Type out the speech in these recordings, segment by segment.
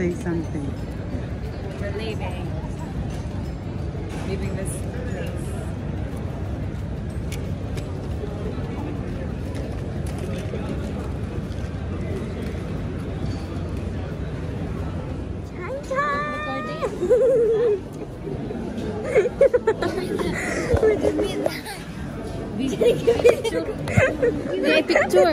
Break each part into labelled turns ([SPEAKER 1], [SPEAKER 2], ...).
[SPEAKER 1] say something.
[SPEAKER 2] We're leaving. Leaving this place. Picture.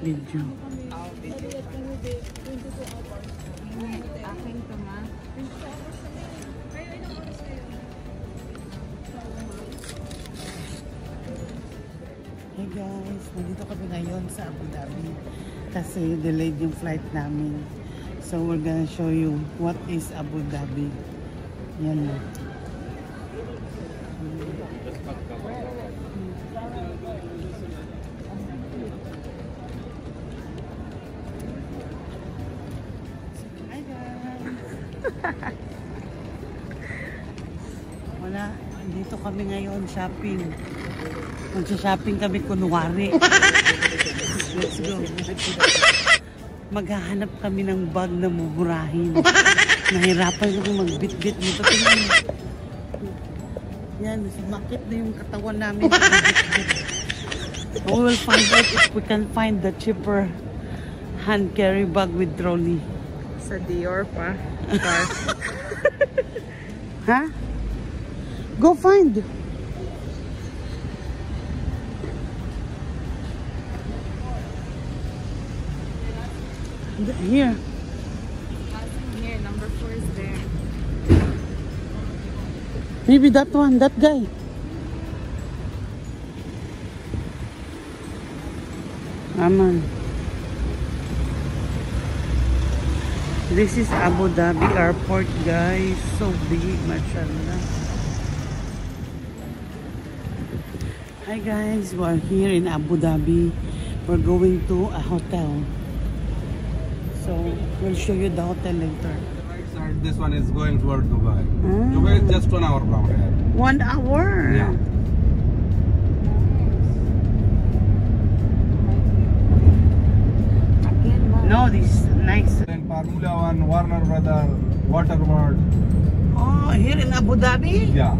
[SPEAKER 1] Video.
[SPEAKER 2] Akin to ma.
[SPEAKER 1] Hey guys, nandito kami ngayon sa Abu Dhabi kasi delayed yung flight namin. So we're gonna show you what is Abu Dhabi. Yan. Hi guys. Wala, dito kami ngayon shopping. Magsha-shopping kami kunwari. Let's go. Maghahanap kami ng bag na mumurahin. Nahirapan kami magbit-bit nito. Tingnan mo. Yan, sumakit na yung katawan namin. We will find out if we can find the cheaper hand carry bag with trolley.
[SPEAKER 2] Sa Dior pa.
[SPEAKER 1] Huh? Go find. Here.
[SPEAKER 2] Here, number 4 is there.
[SPEAKER 1] Maybe that one, that guy. Aman. This is Abu Dhabi airport, guys. So big, mashallah. Hi guys, we're here in Abu Dhabi. We're going to a hotel. So we'll show you the hotel later.
[SPEAKER 3] Right side, this one is going toward Dubai.
[SPEAKER 1] Ah.
[SPEAKER 3] Dubai is just 1 hour from here.
[SPEAKER 1] 1 hour?
[SPEAKER 3] Yeah.
[SPEAKER 1] No, this is nice.
[SPEAKER 3] Then Formula One, Warner Brother, Waterworld.
[SPEAKER 1] Oh, here in Abu Dhabi?
[SPEAKER 3] Yeah.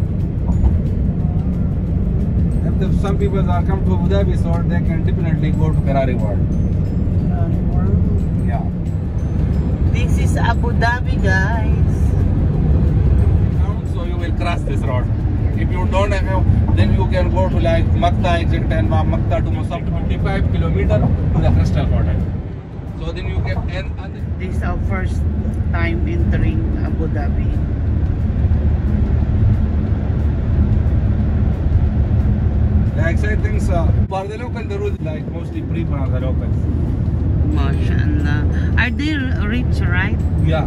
[SPEAKER 3] If some people are come to Abu Dhabi, so they can definitely go to Ferrari World. Yeah.
[SPEAKER 1] This is Abu Dhabi, guys.
[SPEAKER 3] So you will cross this road. If you don't have, then you can go to like Makta exit and Makta to Musab 55 kilometers to the Crystal Hotel. So then you can and
[SPEAKER 1] This is our first time entering Abu Dhabi.
[SPEAKER 3] the exciting things for the local, the rules like mostly free for the locals.
[SPEAKER 1] MashaAllah. Are they rich, right?
[SPEAKER 3] Yeah.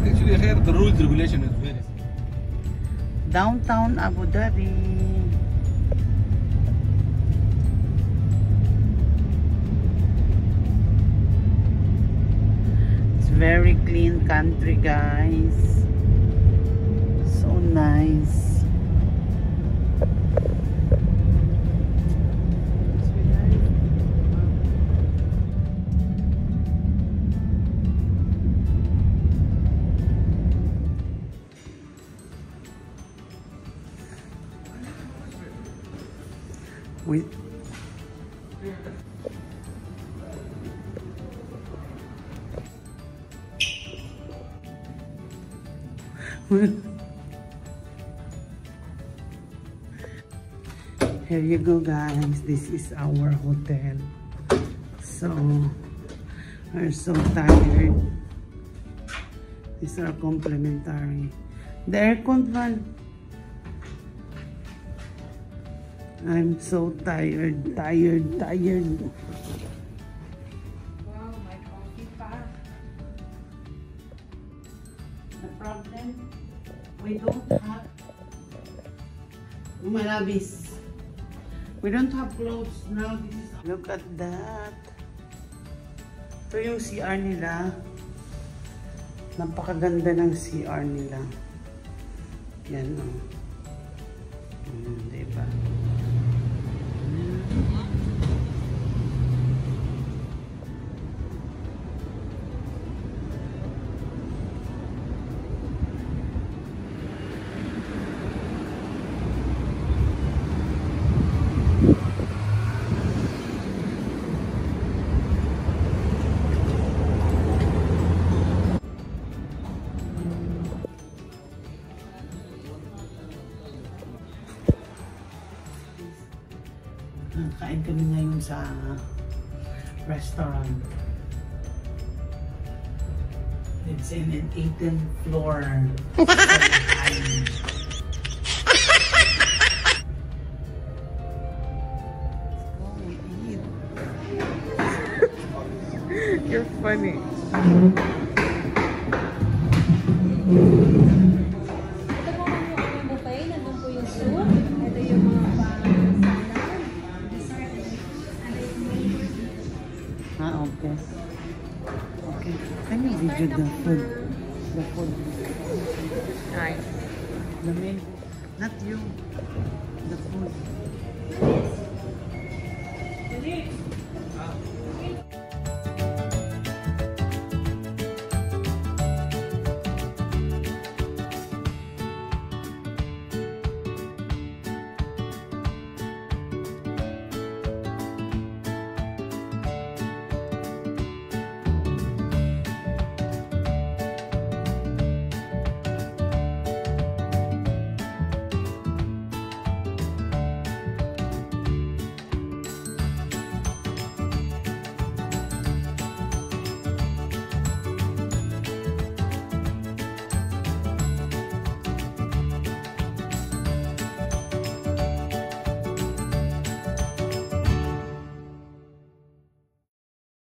[SPEAKER 3] Actually, here the rules regulation is very strict.
[SPEAKER 1] Downtown Abu Dhabi. It's very clean country, guys. So nice. We Here you go, guys. This is our hotel. So we're so tired. These are complimentary. The aircon fan. I'm so tired.
[SPEAKER 2] Wow, my coffee pa.
[SPEAKER 1] The problem, we don't have malabis. We don't have clothes now. This is Look at that. Ito yung CR nila. Napakaganda ng CR nila. Yan o. Diba? Kain kami ngayon sa restaurant. It's in an 18th floor.
[SPEAKER 2] You're funny.
[SPEAKER 4] Ito po yung buffet, nandun po yung soup. Ito yung mga salad, dessert,
[SPEAKER 1] Okay. Okay. Can you video the food? The food.
[SPEAKER 2] Nice.
[SPEAKER 1] The main. Not you. The food.